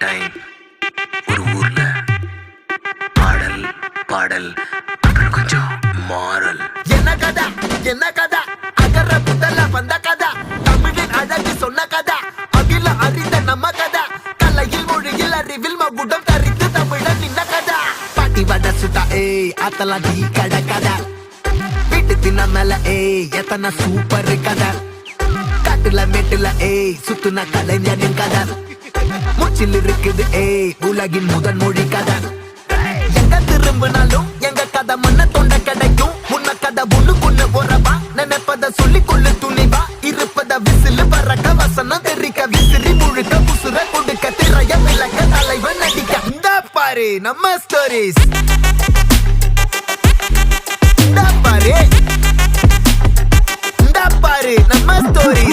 Time ஒரு ஊர்ல பாடல் பாடல் அப்புறம் கொஞ்சம் மாறல். என்ன கதை அகர புதல வந்த கதை, தமிழின் அழகு சொன்ன கதை, அகில அறிந்த நம்ம கதை, கலையில் மொழியில் அறிவில் மகுடம் தரித்து தமிழன் நின்ன கதை. பாட்டி வட சுட்டா அத்தலாம் டீ கடை கதை, வீட்டு தின்ன மேல எத்தனை சூப்பர் கதை, காட்டுல மேட்டுல சுத்துன கலைஞனின் கதை, மூச்சில் இருக்குது உலகின் முதன் மொழி கதை. எங்க திரும்பினாலும் எங்க கதை மண்ண தொண்ட கிடைக்கும், முன்ன கதை ஒண்ணுக்குள்ள போறவா, நினைப்பத சொல்லி கொள்ளு துணிவா, இருப்பத விசிலு பறக்க வசனம் தெரிக்க விசிறி முழுக்க புசுர கொடுக்க திரைய விளக்க தலைவன் நடிக்க. இந்த பாரு நம்ம ஸ்டோரிஸ், இந்த பாரு நம்ம ஸ்டோரிஸ்.